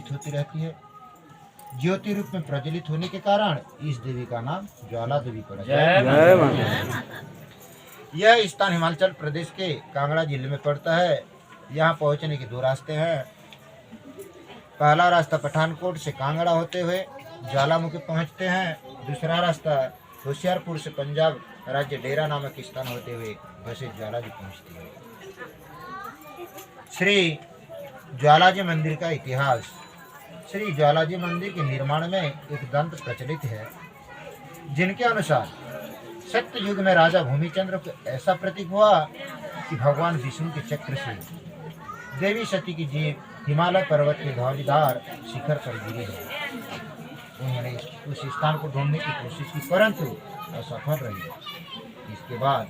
प्रज्वलित होती रहती है। ज्योति रूप में प्रज्वलित होने के कारण इस देवी का नाम ज्वाला देवी पड़ा। जय माता। यह स्थान हिमाचल प्रदेश के कांगड़ा जिले में पड़ता है। यहाँ पहुँचने के दो रास्ते हैं। पहला रास्ता पठानकोट से कांगड़ा होते हुए ज्वालामुखी पहुँचते हैं। दूसरा रास्ता होशियारपुर से पंजाब राज्य डेरा नामक स्थान होते हुए वैसे ज्वालाजी पहुँचती है। श्री ज्वालाजी मंदिर का इतिहास। श्री ज्वालाजी मंदिर के निर्माण में एक दंत प्रचलित है, जिनके अनुसार सत्य युग में राजा भूमिचंद्र को ऐसा प्रतीक हुआ कि भगवान विष्णु के चक्र से देवी सती की जीव हिमालय पर्वत के धौलीधार शिखर पर गिरी है। उन्होंने उस स्थान को ढूंढने की कोशिश की, परंतु असफल रही। इसके बाद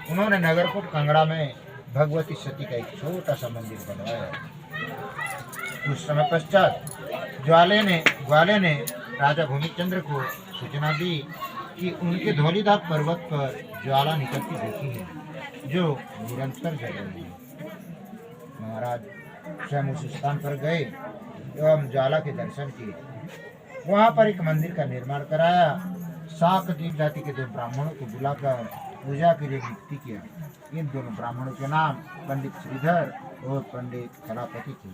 उन्होंने नगरकोट कांगड़ा में भगवती सती का एक छोटा सा मंदिर बनवाया। कुछ समय पश्चात ग्वाले ने राजा भूमिचंद्र को सूचना दी कि उनके धौलीधार पर्वत पर ज्वाला निकलती देखी है, जो निरंतर जल रही है। महाराज स्वयं उस स्थान पर गए एवं ज्वाला के दर्शन किए। वहाँ पर एक मंदिर का निर्माण कराया। शाकदीप जाति के दो ब्राह्मणों को बुलाकर पूजा के लिए नियुक्ति किया। इन दोनों ब्राह्मणों के नाम पंडित श्रीधर और पंडित कलापति थे।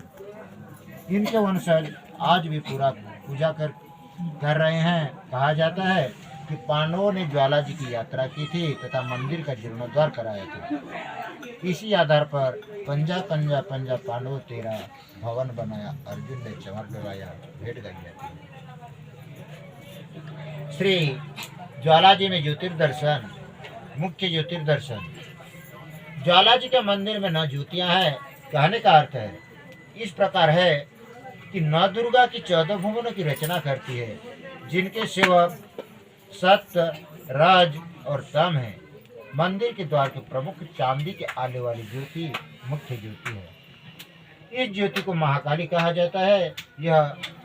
इनके वंशज आज भी पूरा पूजा कर रहे हैं। कहा जाता है कि पांडवों ने ज्वाला जी की यात्रा की थी तथा मंदिर का जीर्णोद्धार कराया था। इसी आधार पर पंजा पांडवों तेरा भवन बनाया, अर्जुन ने चमर लगाया, भेंट गई। श्री ज्वालाजी में ज्योतिर्दर्शन। मुख्य ज्योतिर्दर्शन। ज्वालाजी के मंदिर में 9 ज्योतियां हैं। कहने का अर्थ है इस प्रकार है कि 9 दुर्गा की 14 भुवनों की रचना करती है, जिनके सेवक सत्य, रज और तम है। मंदिर के द्वार के प्रमुख चांदी के आले वाली ज्योति मुख्य ज्योति है। इस ज्योति को महाकाली कहा जाता है। यह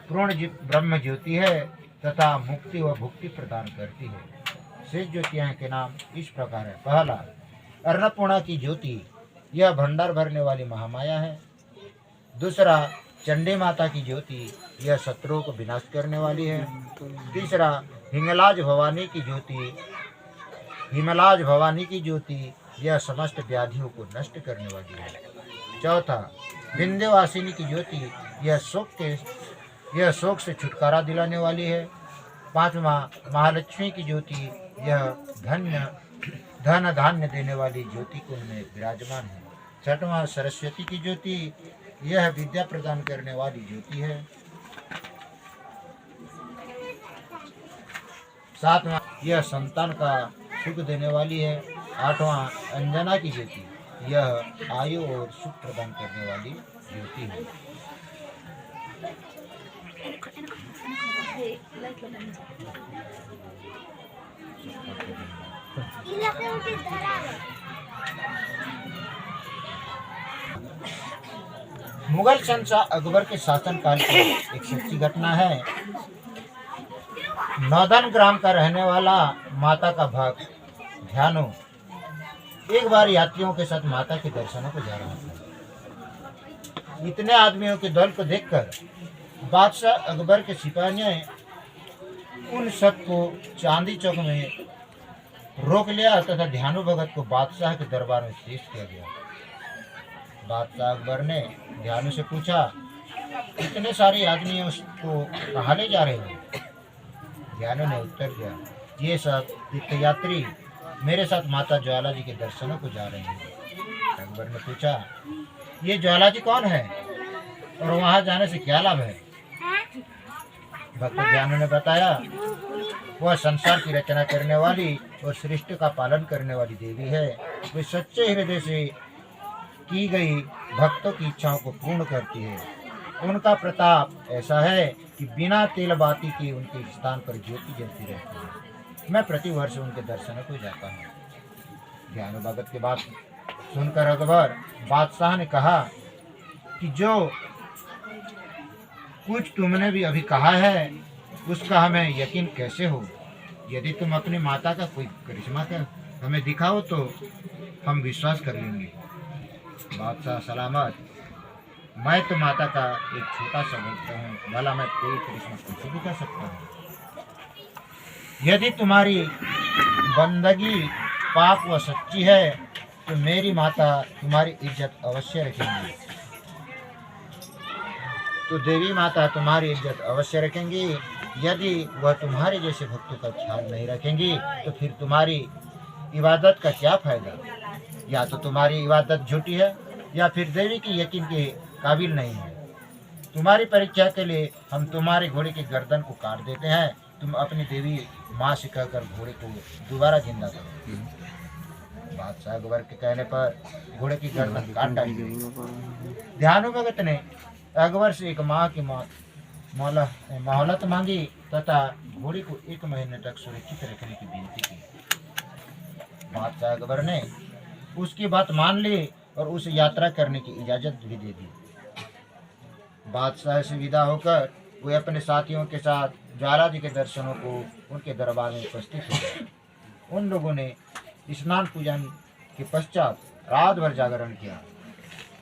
पूर्ण ब्रह्म ज्योति है तथा मुक्ति व भुक्ति प्रदान करती है। शेष ज्योतियां के नाम इस प्रकार है। पहला अन्नपूर्णा की ज्योति, यह भंडार भरने वाली महामाया है। दूसरा चंडी माता की ज्योति, यह शत्रुओं को विनाश करने वाली है। तीसरा हिंगलाज भवानी की ज्योति, यह समस्त व्याधियों को नष्ट करने वाली है। चौथा विंध्यवासिनी की ज्योति, यह शोक से छुटकारा दिलाने वाली है। पांचवा महालक्ष्मी की ज्योति, यह धन धान्य देने वाली ज्योति कुंड में विराजमान है। छठवां सरस्वती की ज्योति, यह विद्या प्रदान करने वाली ज्योति है। सातवां यह संतान का सुख देने वाली है। आठवां अंजना की ज्योति, यह आयु और सुख प्रदान करने वाली ज्योति है। मुगल शहंशाह अकबर के शासनकाल की एक सच्ची घटना है। नौदन ग्राम का रहने वाला माता का भक्त ध्यानो एक बार यात्रियों के साथ माता के दर्शनों को जा रहा था। इतने आदमियों के दल को देखकर बादशाह अकबर के सिपाहियों ने उन सबको चांदी चौक में रोक लिया तथा ध्यानु भगत को बादशाह के दरबार में पेश किया गया। बादशाह अकबर ने ध्यानु से पूछा, इतने सारे आदमियों को कहाँ ले जा रहे हो? ध्यानु ने उत्तर दिया, ये सब तीर्थयात्री मेरे साथ माता ज्वाला जी के दर्शनों को जा रहे हैं। अकबर ने पूछा, ये ज्वाला जी कौन है और वहाँ जाने से क्या लाभ है? भक्त ध्यानु ने बताया, वह संसार की रचना करने वाली और सृष्टि का पालन करने वाली देवी है। वे सच्चे हृदय से की गई भक्तों की इच्छाओं को पूर्ण करती है। उनका प्रताप ऐसा है कि बिना तेल बाती के उनके स्थान पर ज्योति जलती रहती है। मैं प्रतिवर्ष उनके दर्शनों को जाता हूँ। ध्यानु भगत की बात सुनकर अकबर बादशाह ने कहा कि जो कुछ तुमने भी अभी कहा है उसका हमें यकीन कैसे हो? यदि तुम अपनी माता का कोई करिश्मा कर हमें दिखाओ तो हम विश्वास कर लेंगे। बादशाह सलामत मैं तो माता का एक छोटा सा भक्त हूँ, भला मैं कोई करिश्मा कैसे भी कर सकता हूँ? यदि तुम्हारी बंदगी पाक व सच्ची है तो मेरी माता तुम्हारी इज्जत अवश्य रखेंगी। तो देवी माता तुम्हारी इज्जत अवश्य रखेंगी। यदि वह तुम्हारे जैसे भक्तों का ख्याल नहीं रखेंगी तो फिर तुम्हारी इबादत का क्या फायदा? या तो तुम्हारी इबादत झूठी है या फिर देवी की यकीन के काबिल नहीं है। तुम्हारी परीक्षा के लिए हम तुम्हारे घोड़े की गर्दन को काट देते हैं। तुम अपनी देवी माँ से कहकर घोड़े को दोबारा जिंदा करो। बादशाह अकबर के कहने पर घोड़े की गर्दन काट डाली गई। ध्यानु भगत ने अकबर से एक माह की मोहलत मांगी तथा घोड़ी को 1 महीने तक सुरक्षित रखने की विनती की। बादशाह अकबर ने उसकी बात मान ली और उसे यात्रा करने की इजाजत भी दे दी। बादशाह से विदा होकर वे अपने साथियों के साथ ज्वाला जी के दर्शनों को उनके दरबार में उपस्थित हो गए। उन लोगों ने स्नान पूजन के पश्चात रात भर जागरण किया।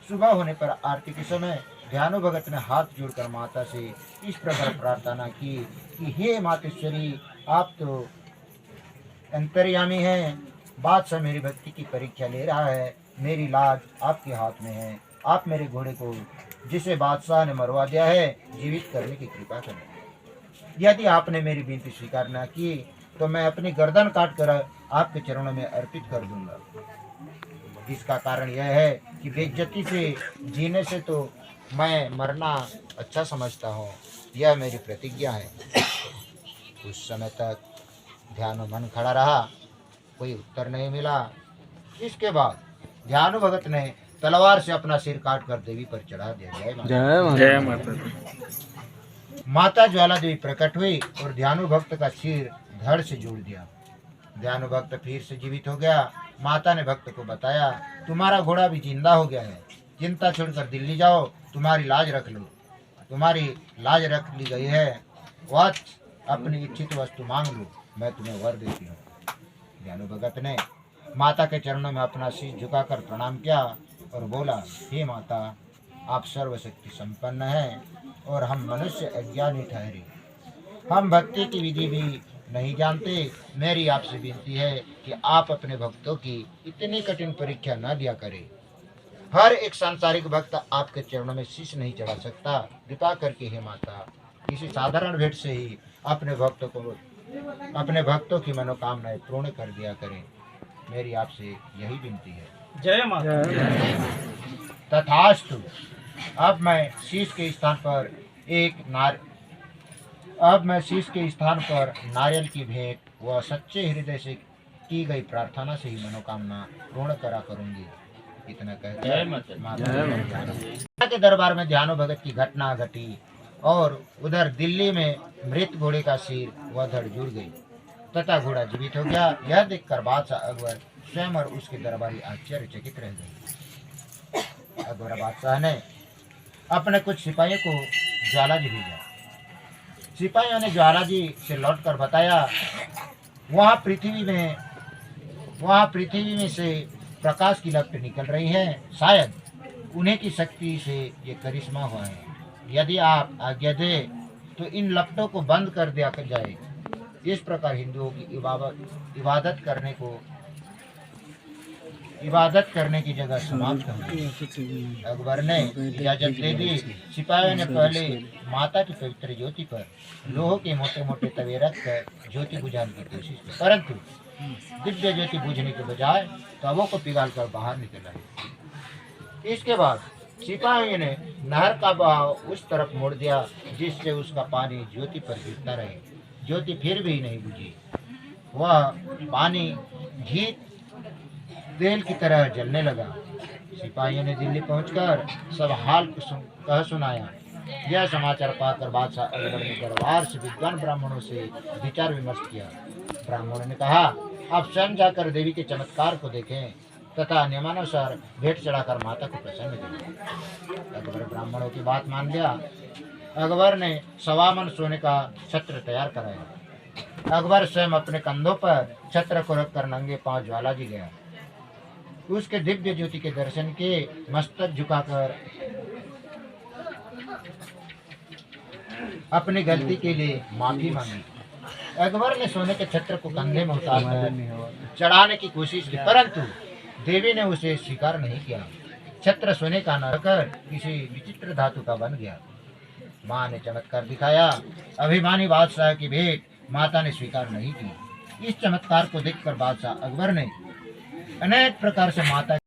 सुबह होने पर आरती के समय ध्यानु भगत ने हाथ जोड़कर माता से इस प्रकार प्रार्थना की कि हे मातेश्वरी, आप तो अंतर्यामी हैं। बादशाह मेरी भक्ति की परीक्षा ले रहा है। मेरी लाज आपके हाथ में है। आप मेरे घोड़े को जिसे बादशाह ने मरवा दिया है जीवित करने की कृपा करें। यदि आपने मेरी विनती स्वीकार न की तो मैं अपनी गर्दन काट कर आपके चरणों में अर्पित कर दूंगा। इसका कारण यह है कि बेइज्जती से जीने से तो मैं मरना अच्छा समझता हूँ। यह मेरी प्रतिज्ञा है। कुछ समय तक ध्यानु मन खड़ा रहा, कोई उत्तर नहीं मिला। इसके बाद ध्यानु भगत ने तलवार से अपना सिर काट कर देवी पर चढ़ा दिया। जय माता दी। माता ज्वाला देवी प्रकट हुई और ध्यानु भक्त का सिर धड़ से जोड़ दिया। ध्यानु भक्त फिर से जीवित हो गया। माता ने भक्त को बताया, तुम्हारा घोड़ा भी जिंदा हो गया है। चिंता छोड़कर दिल्ली जाओ, तुम्हारी लाज रख लो। तुम्हारी लाज रख ली गई है। वत्स, अपनी इच्छित वस्तु मांग लो, मैं तुम्हें वर देती हूँ। ध्यानु भगत ने माता के चरणों में अपना शीश झुकाकर प्रणाम किया और बोला, हे माता, आप सर्वशक्ति संपन्न हैं और हम मनुष्य अज्ञानी ठहरे। हम भक्ति की विधि भी नहीं जानते। मेरी आपसे विनती है कि आप अपने भक्तों की इतनी कठिन परीक्षा न दिया करें। हर एक सांसारिक भक्त आपके चरणों में शीश नहीं चढ़ा सकता। कृपा करके हे माता, किसी साधारण भेंट से ही अपने भक्तों की मनोकामनाएं पूर्ण कर दिया करें। मेरी आपसे यही विनती है। जय माता। तथास्तु। अब मैं शीश के स्थान पर नारियल की भेंट व सच्चे हृदय से की गई प्रार्थना से ही मनोकामना पूर्ण करा करूंगी। इतना कहकर माता के दरबार में ध्यानु भगत की घटना घटी और उधर दिल्ली में मृत घोड़े का सिर व धड़ जुड़ गई तथा घोड़ा जीवित हो गया। यह देखकर बादशाह अकबर स्वयं और उसके दरबारी आश्चर्यचकित रह गए। अकबर बादशाह ने अपने कुछ सिपाहियों को ज्वाला जी भेजा। सिपाहियों ने ज्वाला जी से लौटकर बताया, वहाँ पृथ्वी में से प्रकाश की लपटें निकल रही हैं। शायद उन्हीं की शक्ति से ये करिश्मा हुआ है। यदि आप आज्ञा दें तो इन लपटों को बंद कर दिया जाए। इस प्रकार हिंदुओं की इबादत करने की जगह समाप्त हो गई। अकबर ने इजाजत दे दी। सिपाहियों ने पहले माता की पवित्र ज्योति पर लोहे के मोटे मोटे तवे रखकर ज्योति बुझाने की कोशिश की, परंतु दिव्य ज्योति बुझने के बजाय तवों को पिघालकर बाहर निकल आई। इसके बाद सिपाहियों ने नहर का बहाव उस तरफ मोड़ दिया जिससे उसका पानी ज्योति पर गिरता रहे। ज्योति फिर भी नहीं बुझी। वह पानी घी तेल की तरह जलने लगा। सिपाहियों ने दिल्ली पहुंचकर सब हाल कह सुनाया। यह समाचार पाकर बादशाह अकबर ने दरबार से विद्वान ब्राह्मणों से विचार विमर्श किया। ब्राह्मणों ने कहा, आप स्वयं जाकर देवी के चमत्कार को देखें तथा नियमानुसार भेंट चढ़ाकर माता को प्रसन्न करें। अकबर ब्राह्मणों की बात मान लिया। अकबर ने 1.25 मन सोने का छत्र तैयार कराया। अकबर स्वयं अपने कंधों पर छत्र को रखकर नंगे पांव ज्वाला जी गया। उसके दिव्य ज्योति के दर्शन के मस्तक झुकाकर अपनी गलती के लिए माफी मांगी। अकबर ने सोने के छत्र को कंधे में उतारकर चढ़ाने की कोशिश की, परंतु देवी ने उसे स्वीकार नहीं किया। छत्र सोने का न होकर किसी विचित्र धातु का बन गया। माँ ने चमत्कार दिखाया। अभिमानी बादशाह की भेंट माता ने स्वीकार नहीं की। इस चमत्कार को देखकर बादशाह अकबर ने अनेक प्रकार से माता